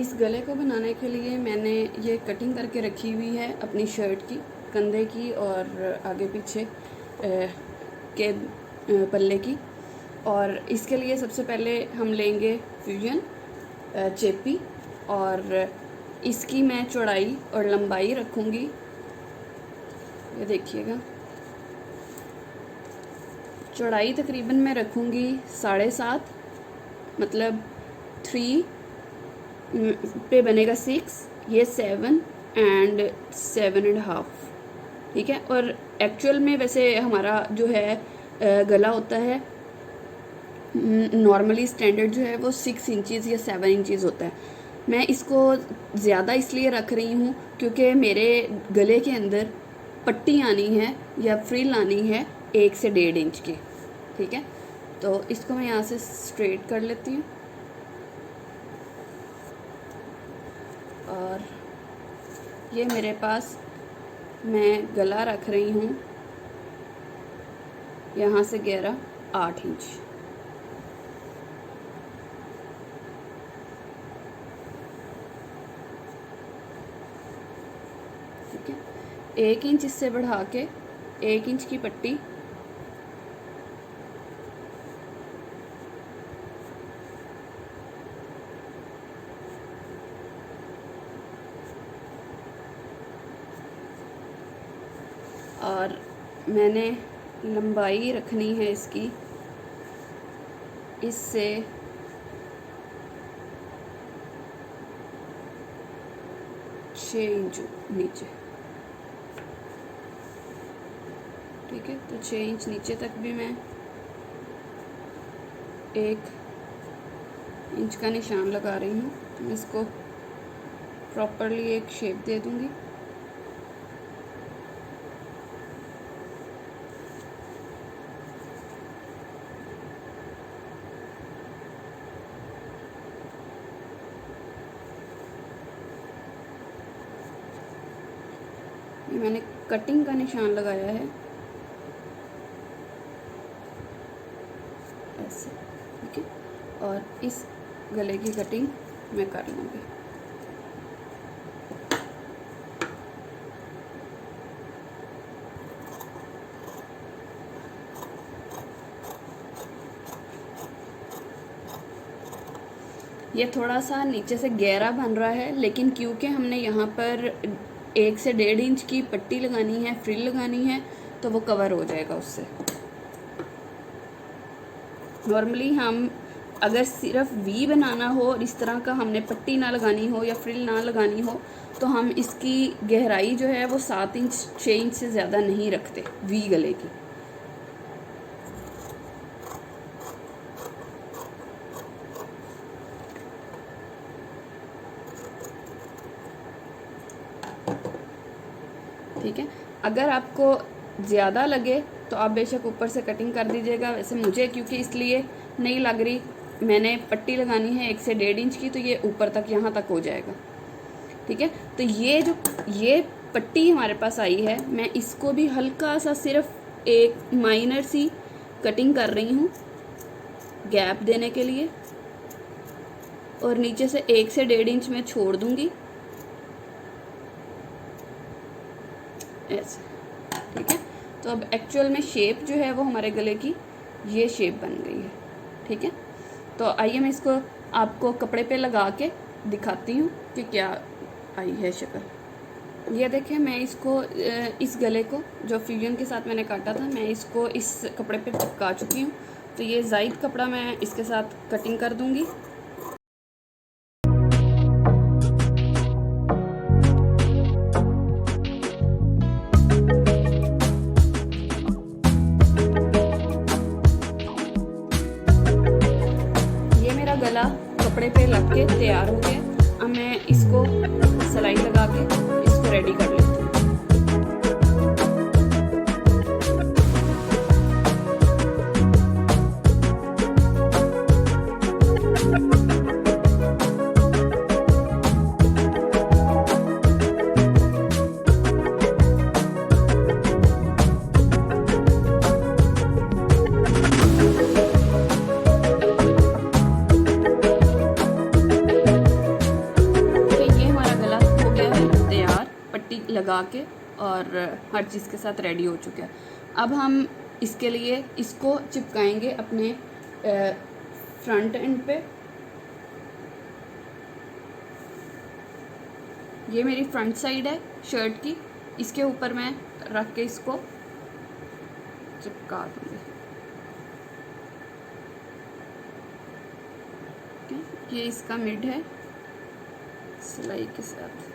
इस गले को बनाने के लिए मैंने ये कटिंग करके रखी हुई है अपनी शर्ट की, कंधे की और आगे पीछे के पल्ले की। और इसके लिए सबसे पहले हम लेंगे फ्यूजन चेपी और इसकी मैं चौड़ाई और लंबाई रखूँगी, ये देखिएगा। चौड़ाई तकरीबन मैं रखूँगी 7.5, मतलब 3 पे बनेगा 6, ये 7 एंड 7.5, ठीक है। और एक्चुअल में वैसे हमारा जो है गला होता है नॉर्मली स्टैंडर्ड जो है वो 6 इंचज़ या 7 इंचज़ होता है। मैं इसको ज़्यादा इसलिए रख रही हूँ क्योंकि मेरे गले के अंदर पट्टी आनी है या फ्रिल आनी है 1 से 1.5 इंच की, ठीक है। तो इसको मैं यहाँ से स्ट्रेट कर लेती हूँ और ये मेरे पास मैं गला रख रही हूँ यहाँ से गहरा 8 इंच, ठीक है। 1 इंच इससे बढ़ा के 1 इंच की पट्टी और मैंने लंबाई रखनी है इसकी इससे 6 इंच नीचे, ठीक है। तो 6 इंच नीचे तक भी मैं 1 इंच का निशान लगा रही हूँ। तो मैं इसको प्रॉपरली एक शेप दे दूँगी। ये मैंने कटिंग का निशान लगाया है ऐसे, ठीक है। और इस गले की कटिंग मैं कर लूँगी। ये थोड़ा सा नीचे से गहरा बन रहा है, लेकिन क्योंकि हमने यहाँ पर 1 से 1.5 इंच की पट्टी लगानी है, फ्रिल लगानी है, तो वो कवर हो जाएगा उससे। नॉर्मली हम अगर सिर्फ वी बनाना हो और इस तरह का हमने पट्टी ना लगानी हो या फ्रिल ना लगानी हो, तो हम इसकी गहराई जो है वो 7 इंच 6 इंच से ज़्यादा नहीं रखते वी गले की। ठीक है। अगर आपको ज़्यादा लगे तो आप बेशक ऊपर से कटिंग कर दीजिएगा। वैसे मुझे क्योंकि इसलिए नहीं लग रही, मैंने पट्टी लगानी है 1 से 1.5 इंच की, तो ये ऊपर तक यहाँ तक हो जाएगा, ठीक है। तो ये पट्टी हमारे पास आई है, मैं इसको भी हल्का सा सिर्फ एक माइनर सी कटिंग कर रही हूँ गैप देने के लिए, और नीचे से 1 से 1.5 इंच में छोड़ दूँगी ऐसे, ठीक है। तो अब एक्चुअल में शेप जो है वो हमारे गले की ये शेप बन गई है, ठीक है। तो आइए मैं इसको आपको कपड़े पे लगा के दिखाती हूँ कि क्या आई है शक्ल। ये देखें, मैं इसको इस गले को जो फ्यूजन के साथ मैंने काटा था, मैं इसको इस कपड़े पे चिपका चुकी हूँ। तो ये ज़ाइद कपड़ा मैं इसके साथ कटिंग कर दूँगी। गला कपड़े पे लग के तैयार हो गया। अब मैं इसको सिलाई लगा के इसको रेडी कर लेती हूँ। लगा के और हर चीज़ के साथ रेडी हो चुका है। अब हम इसके लिए इसको चिपकाएंगे अपने फ्रंट एंड पे। ये मेरी फ्रंट साइड है शर्ट की, इसके ऊपर मैं रख के इसको चिपका दूँगी। ये इसका मिड है सिलाई के साथ।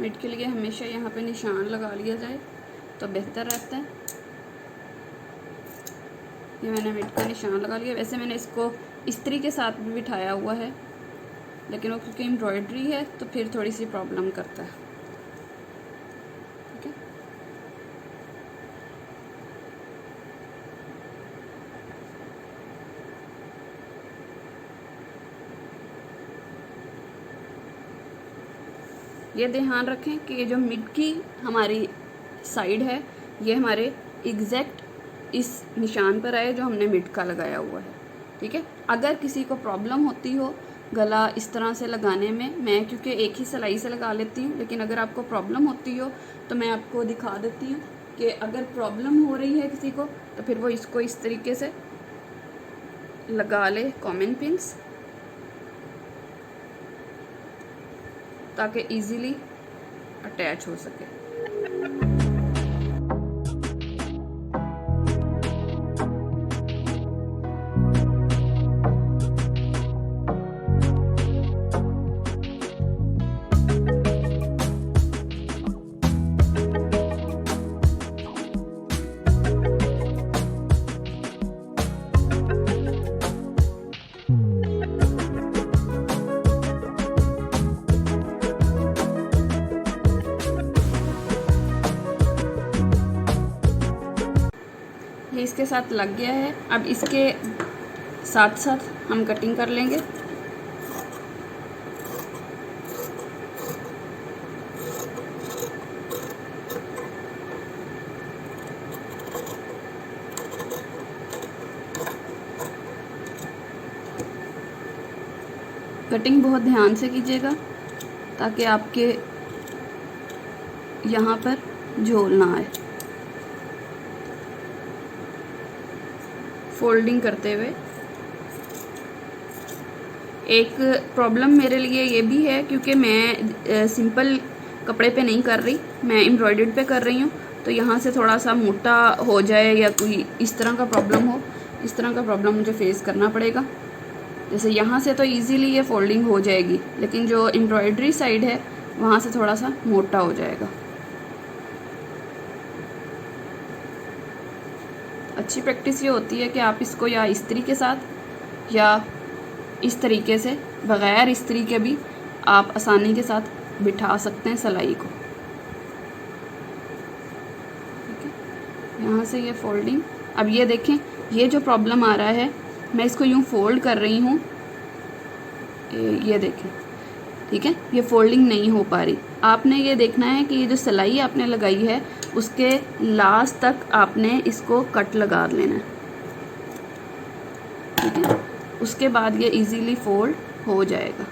मिड के लिए हमेशा यहाँ पे निशान लगा लिया जाए तो बेहतर रहता है। ये मैंने मिड का निशान लगा लिया। वैसे मैंने इसको इस्त्री के साथ भी बिठाया हुआ है, लेकिन वो क्योंकि एम्ब्रॉयडरी है तो फिर थोड़ी सी प्रॉब्लम करता है। ठीक है, ये ध्यान रखें कि ये जो मिड की हमारी साइड है ये हमारे एग्जैक्ट इस निशान पर आए जो हमने मिड का लगाया हुआ है। ठीक है, अगर किसी को प्रॉब्लम होती हो गला इस तरह से लगाने में, मैं क्योंकि एक ही सिलाई से लगा लेती हूँ, लेकिन अगर आपको प्रॉब्लम होती हो तो मैं आपको दिखा देती हूँ कि अगर प्रॉब्लम हो रही है किसी को तो फिर वो इसको इस तरीके से लगा ले कॉमन पिन्स, ताकि इजीली अटैच हो सके। ये इसके साथ लग गया है। अब इसके साथ साथ हम कटिंग कर लेंगे। कटिंग बहुत ध्यान से कीजिएगा ताकि आपके यहाँ पर झोल ना आए। फोल्डिंग करते हुए एक प्रॉब्लम मेरे लिए ये भी है क्योंकि मैं सिंपल कपड़े पे नहीं कर रही, मैं एम्ब्रॉयडर्ड पे कर रही हूँ, तो यहाँ से थोड़ा सा मोटा हो जाए या कोई इस तरह का प्रॉब्लम हो, इस तरह का प्रॉब्लम मुझे फेस करना पड़ेगा। जैसे यहाँ से तो इजीली ये फोल्डिंग हो जाएगी, लेकिन जो एम्ब्रॉयडरी साइड है वहाँ से थोड़ा सा मोटा हो जाएगा। अच्छी प्रैक्टिस ये होती है कि आप इसको या इस्त्री के साथ या इस तरीके से बग़ैर इस्त्री के भी आप आसानी के साथ बिठा सकते हैं सिलाई को। ठीक है, यहाँ से ये फोल्डिंग। अब ये देखें, ये जो प्रॉब्लम आ रहा है, मैं इसको यूँ फोल्ड कर रही हूँ, ये देखें। ठीक है, ये फोल्डिंग नहीं हो पा रही। आपने ये देखना है कि ये जो सिलाई आपने लगाई है उसके लास्ट तक आपने इसको कट लगा लेना है। ठीक है, उसके बाद ये इजीली फोल्ड हो जाएगा,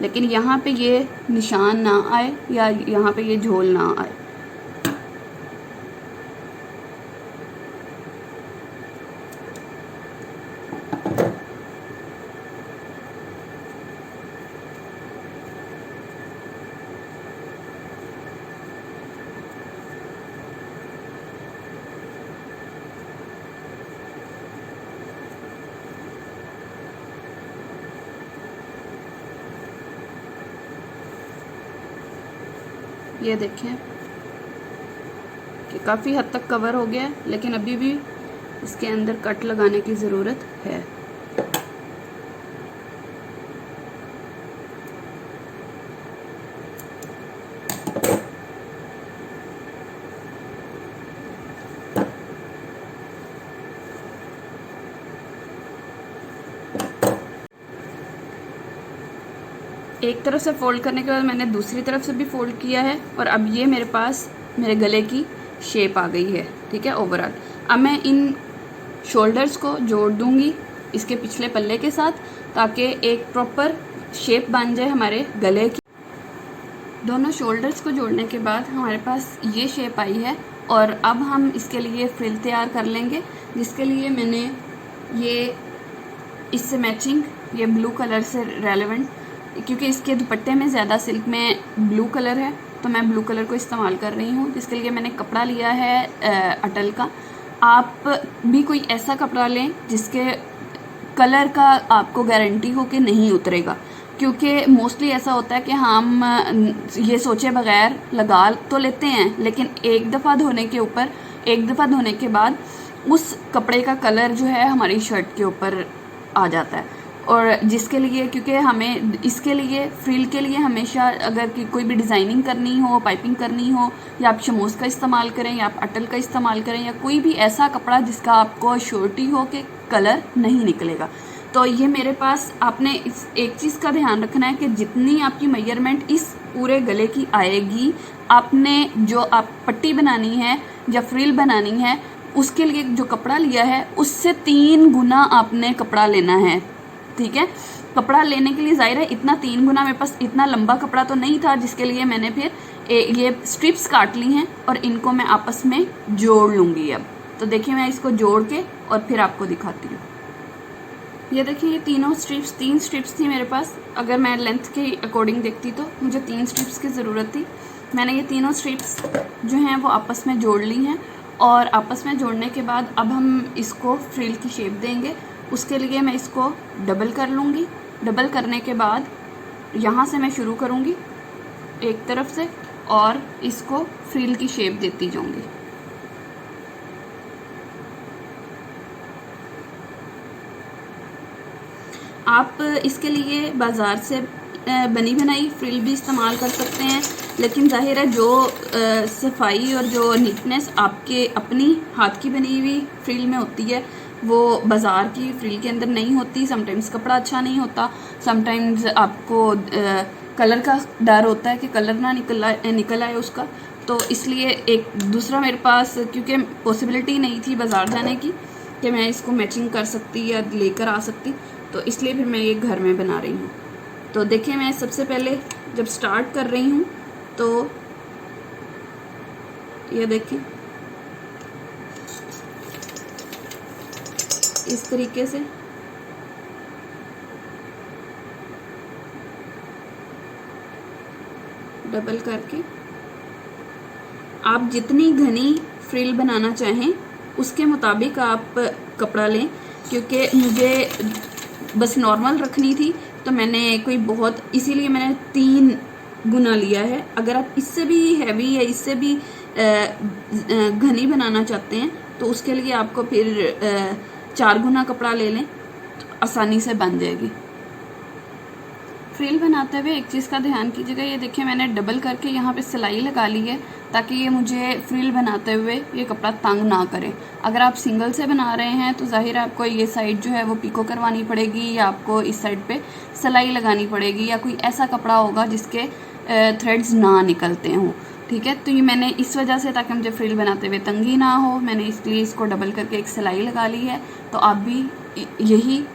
लेकिन यहाँ पे ये निशान ना आए या यहाँ पे ये झोल ना आए। ये देखें कि काफ़ी हद तक कवर हो गया है, लेकिन अभी भी इसके अंदर कट लगाने की ज़रूरत है। एक तरफ से फोल्ड करने के बाद मैंने दूसरी तरफ से भी फोल्ड किया है और अब ये मेरे पास मेरे गले की शेप आ गई है। ठीक है, ओवरऑल। अब मैं इन शोल्डर्स को जोड़ दूंगी इसके पिछले पल्ले के साथ, ताकि एक प्रॉपर शेप बन जाए हमारे गले की। दोनों शोल्डर्स को जोड़ने के बाद हमारे पास ये शेप आई है। और अब हम इसके लिए फ्रिल तैयार कर लेंगे, जिसके लिए मैंने ये इससे मैचिंग ये ब्लू कलर से रेलेवेंट, क्योंकि इसके दुपट्टे में ज़्यादा सिल्क में ब्लू कलर है तो मैं ब्लू कलर को इस्तेमाल कर रही हूँ, जिसके लिए मैंने कपड़ा लिया है अटल का। आप भी कोई ऐसा कपड़ा लें जिसके कलर का आपको गारंटी हो कि नहीं उतरेगा, क्योंकि मोस्टली ऐसा होता है कि हम ये सोचे बगैर लगा तो लेते हैं, लेकिन एक दफ़ा धोने के बाद उस कपड़े का कलर जो है हमारी शर्ट के ऊपर आ जाता है। और जिसके लिए, क्योंकि हमें इसके लिए फ्रिल के लिए हमेशा अगर कोई भी डिज़ाइनिंग करनी हो, पाइपिंग करनी हो, या आप शमोज का इस्तेमाल करें या आप अटल का इस्तेमाल करें, या कोई भी ऐसा कपड़ा जिसका आपको श्योरिटी हो कि कलर नहीं निकलेगा। तो ये मेरे पास, आपने इस एक चीज़ का ध्यान रखना है कि जितनी आपकी मेजरमेंट इस पूरे गले की आएगी, आपने जो आप पट्टी बनानी है या फ्रिल बनानी है उसके लिए जो कपड़ा लिया है उससे 3 गुना आपने कपड़ा लेना है। ठीक है, कपड़ा लेने के लिए ज़ाहिर है इतना 3 गुना, मेरे पास इतना लंबा कपड़ा तो नहीं था, जिसके लिए मैंने फिर ये स्ट्रिप्स काट ली हैं और इनको मैं आपस में जोड़ लूँगी। अब तो देखिए मैं इसको जोड़ के और फिर आपको दिखाती हूँ। ये देखिए ये तीनों स्ट्रिप्स, 3 स्ट्रिप्स थी मेरे पास। अगर मैं लेंथ के अकॉर्डिंग देखती तो मुझे 3 स्ट्रिप्स की ज़रूरत थी। मैंने ये तीनों स्ट्रिप्स जो हैं वो आपस में जोड़ ली हैं, और आपस में जोड़ने के बाद अब हम इसको फ्रिल की शेप देंगे। उसके लिए मैं इसको डबल कर लूँगी। डबल करने के बाद यहाँ से मैं शुरू करूँगी एक तरफ से और इसको फ्रिल की शेप देती जाऊँगी। आप इसके लिए बाज़ार से बनी बनाई फ्रिल भी इस्तेमाल कर सकते हैं, लेकिन जाहिर है जो सफाई और जो नीटनेस आपके अपनी हाथ की बनी हुई फ्रिल में होती है वो बाज़ार की फ्रिल के अंदर नहीं होती। समटाइम्स कपड़ा अच्छा नहीं होता, समटाइम्स आपको कलर का डर होता है कि कलर ना निकल आए उसका। तो इसलिए एक दूसरा मेरे पास, क्योंकि पॉसिबिलिटी नहीं थी बाज़ार जाने की कि मैं इसको मैचिंग कर सकती या लेकर आ सकती, तो इसलिए फिर मैं ये घर में बना रही हूँ। तो देखिए मैं सबसे पहले जब स्टार्ट कर रही हूँ तो ये देखिए इस तरीके से डबल करके आप जितनी घनी फ्रिल बनाना चाहें उसके मुताबिक आप कपड़ा लें, क्योंकि मुझे बस नॉर्मल रखनी थी तो मैंने कोई बहुत, इसीलिए मैंने 3 गुना लिया है। अगर आप इससे भी हैवी या इससे भी घनी बनाना चाहते हैं तो उसके लिए आपको फिर 4 गुना कपड़ा ले लें तो आसानी से बन जाएगी। फ्रिल बनाते हुए एक चीज़ का ध्यान कीजिएगा, ये देखिए मैंने डबल करके यहाँ पे सिलाई लगा ली है ताकि ये मुझे फ्रिल बनाते हुए ये कपड़ा तंग ना करे। अगर आप सिंगल से बना रहे हैं तो जाहिर है आपको ये साइड जो है वो पिको करवानी पड़ेगी, या आपको इस साइड पे सिलाई लगानी पड़ेगी, या कोई ऐसा कपड़ा होगा जिसके थ्रेड्स ना निकलते हों। ठीक है, तो ये मैंने इस वजह से, ताकि मुझे फ्रिल बनाते हुए तंगी ना हो, मैंने इसलिए इसको डबल करके एक सिलाई लगा ली है। तो आप भी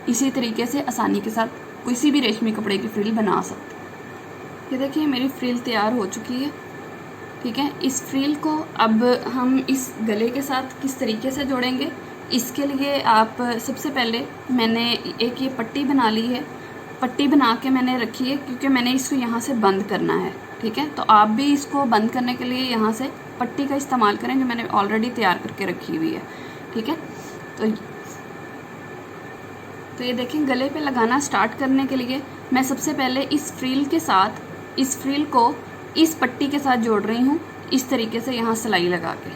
इसी तरीके से आसानी के साथ किसी भी रेशमी कपड़े की फ्रिल बना सकते हैं। ये देखिए मेरी फ्रिल तैयार हो चुकी है। ठीक है, इस फ्रिल को अब हम इस गले के साथ किस तरीके से जोड़ेंगे, इसके लिए आप सबसे पहले मैंने एक ये पट्टी बना ली है। पट्टी बना के मैंने रखी है क्योंकि मैंने इसको यहाँ से बंद करना है। ठीक है, तो आप भी इसको बंद करने के लिए यहाँ से पट्टी का इस्तेमाल करें जो मैंने ऑलरेडी तैयार करके रखी हुई है। ठीक है, तो ये देखें गले पे लगाना स्टार्ट करने के लिए मैं सबसे पहले इस फ्रिल के साथ, इस फ्रिल को इस पट्टी के साथ जोड़ रही हूँ इस तरीके से, यहाँ सिलाई लगा के।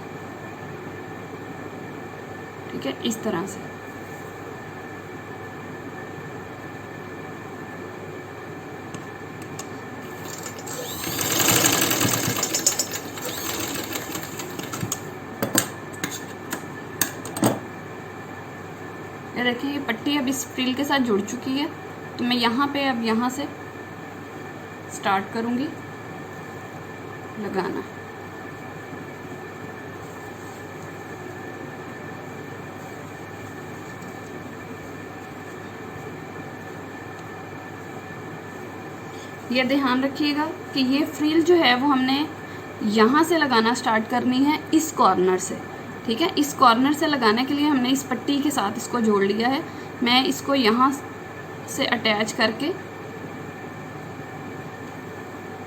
ठीक है, इस तरह से। ये देखिए ये पट्टी अब इस फ्रिल के साथ जुड़ चुकी है, तो मैं यहाँ पे अब यहाँ से स्टार्ट करूँगी लगाना। ये ध्यान रखिएगा कि ये फ्रिल जो है वो हमने यहाँ से लगाना स्टार्ट करनी है, इस कॉर्नर से। ठीक है, इस कॉर्नर से लगाने के लिए हमने इस पट्टी के साथ इसको जोड़ लिया है। मैं इसको यहाँ से अटैच करके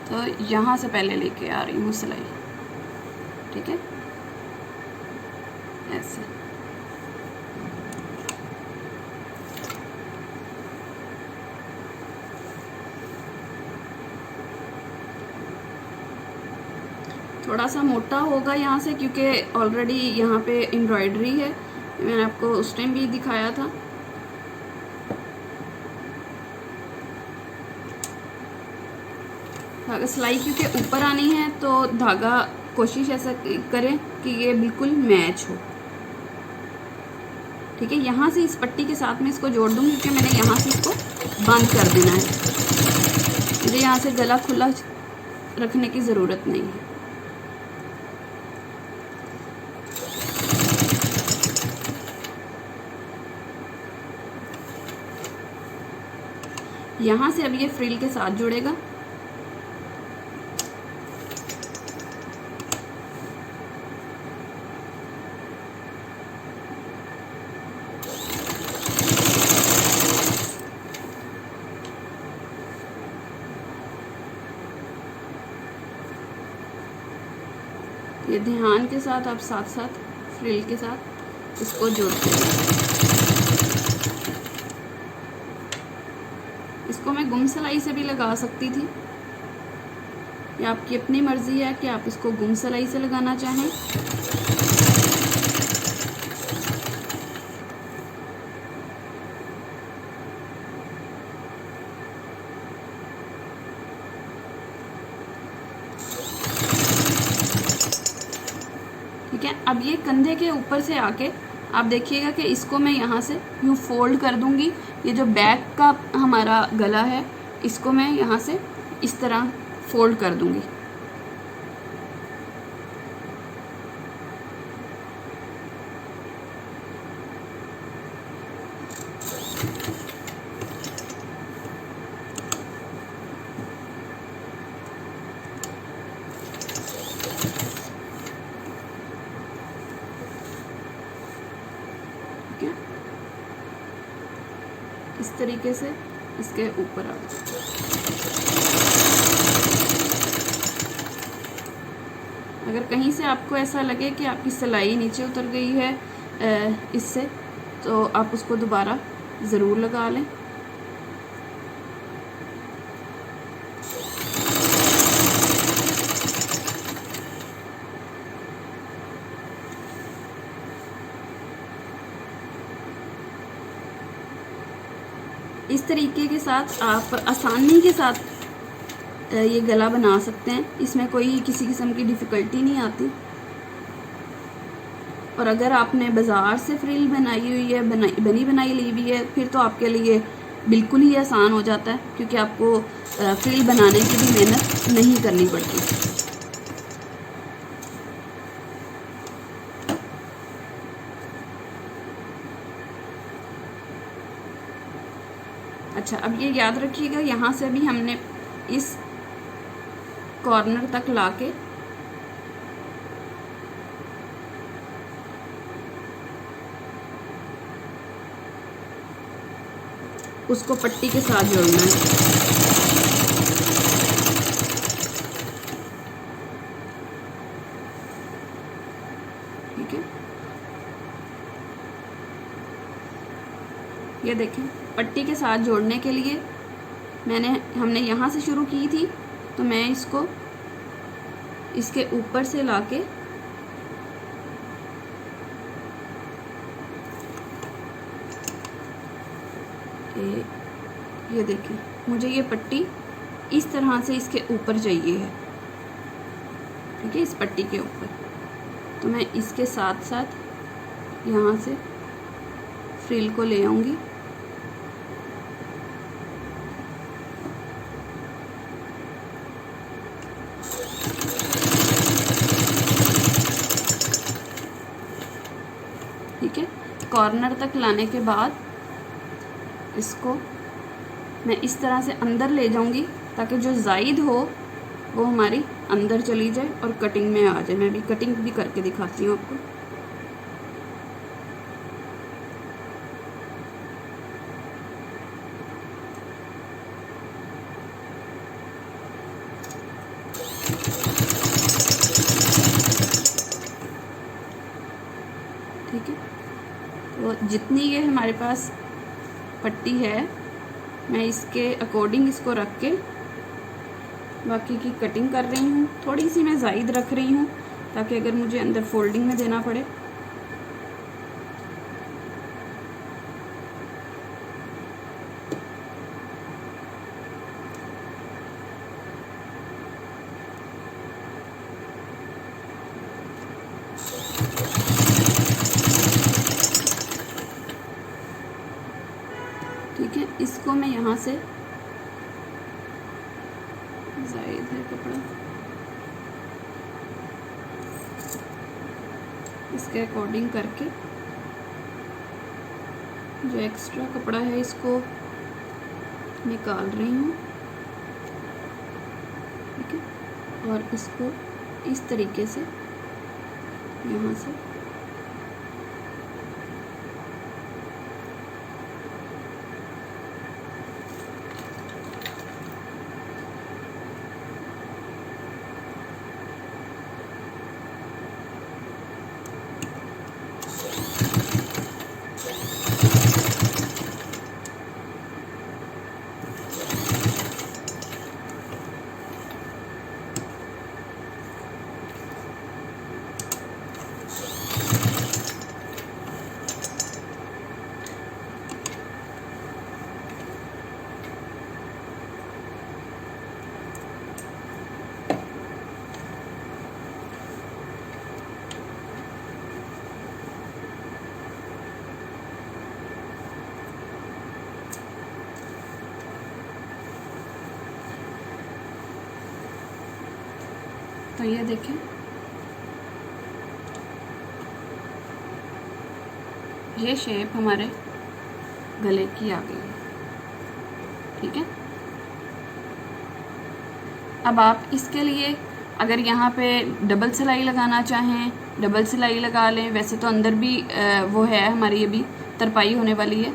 तो यहाँ से पहले लेके आ रही हूँ सिलाई। ठीक है, ऐसे। थोड़ा सा मोटा होगा यहाँ से, क्योंकि ऑलरेडी यहाँ पे एम्ब्रॉयडरी है, मैंने आपको उस टाइम भी दिखाया था। धागा सिलाई क्योंकि ऊपर आनी है, तो धागा कोशिश ऐसा करें कि ये बिल्कुल मैच हो। ठीक है, यहाँ से इस पट्टी के साथ में इसको जोड़ दूँगी, क्योंकि मैंने यहाँ से इसको बंद कर देना है। मुझे यहाँ से गला खुला रखने की ज़रूरत नहीं है। यहाँ से अब ये फ्रिल के साथ जुड़ेगा। ये ध्यान के साथ आप साथ साथ फ्रिल के साथ इसको जोड़ते हैं। इसको मैं गुम सिलाई से भी लगा सकती थी, ये आपकी अपनी मर्जी है कि आप इसको गुम सिलाई से लगाना चाहें। ठीक है, अब ये कंधे के ऊपर से आके आप देखिएगा कि इसको मैं यहाँ से यूँ फोल्ड कर दूँगी। ये जो बैक का हमारा गला है, इसको मैं यहाँ से इस तरह फोल्ड कर दूँगी। इस तरीके से इसके ऊपर आ जाए। अगर कहीं से आपको ऐसा लगे कि आपकी सिलाई नीचे उतर गई है इससे, तो आप उसको दोबारा ज़रूर लगा लें। इस तरीके के साथ आप आसानी के साथ ये गला बना सकते हैं, इसमें कोई किसी किस्म की डिफ़िकल्टी नहीं आती। और अगर आपने बाज़ार से फ्रिल बनाई हुई है, बनी बनाई ली हुई है, फिर तो आपके लिए बिल्कुल ही आसान हो जाता है, क्योंकि आपको फ्रिल बनाने की भी मेहनत नहीं करनी पड़ती। अच्छा, अब ये याद रखिएगा, यहाँ से भी हमने इस कॉर्नर तक लाके उसको पट्टी के साथ जोड़ना है। ठीक है, ये देखें, पट्टी के साथ जोड़ने के लिए हमने यहाँ से शुरू की थी, तो मैं इसको इसके ऊपर से लाके ये देखें, मुझे ये पट्टी इस तरह से इसके ऊपर चाहिए है। ठीक है, इस पट्टी के ऊपर, तो मैं इसके साथ साथ यहाँ से फ्रिल को ले आऊँगी। ठीक है, कॉर्नर तक लाने के बाद इसको मैं इस तरह से अंदर ले जाऊंगी ताकि जो ज़ायद हो वो हमारी अंदर चली जाए और कटिंग में आ जाए। मैं भी कटिंग भी करके दिखाती हूँ आपको। ठीक है, तो जितनी ये हमारे पास पट्टी है मैं इसके अकॉर्डिंग इसको रख के बाकी की कटिंग कर रही हूँ। थोड़ी सी मैं ज़ायद रख रही हूँ ताकि अगर मुझे अंदर फोल्डिंग में देना पड़े ठीक है। इसको मैं यहाँ से ज़ायद है कपड़ा, इसके अकॉर्डिंग करके जो एक्स्ट्रा कपड़ा है इसको निकाल रही हूँ। ठीक है, और इसको इस तरीके से यहाँ से तो ये देखें, ये शेप हमारे गले की आ गई है। ठीक है, अब आप इसके लिए अगर यहाँ पे डबल सिलाई लगाना चाहें डबल सिलाई लगा लें। वैसे तो अंदर भी वो है हमारी ये भी तरपाई होने वाली है,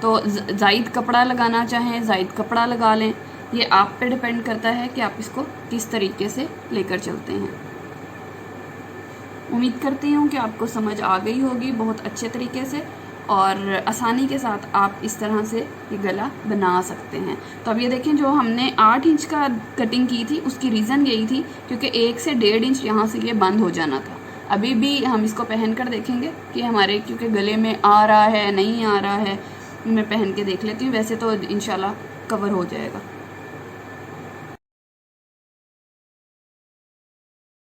तो ज़ायद कपड़ा लगाना चाहें ज़ायद कपड़ा लगा लें। ये आप पे डिपेंड करता है कि आप इसको किस तरीके से लेकर चलते हैं। उम्मीद करती हूँ कि आपको समझ आ गई होगी बहुत अच्छे तरीके से, और आसानी के साथ आप इस तरह से ये गला बना सकते हैं। तो अब ये देखें, जो हमने 8 इंच का कटिंग की थी उसकी रीज़न यही थी क्योंकि 1 से 1.5 इंच यहाँ से ये बंद हो जाना था। अभी भी हम इसको पहन कर देखेंगे कि हमारे क्योंकि गले में आ रहा है नहीं आ रहा है। मैं पहन के देख लेती हूँ, वैसे तो इंशाल्लाह कवर हो जाएगा।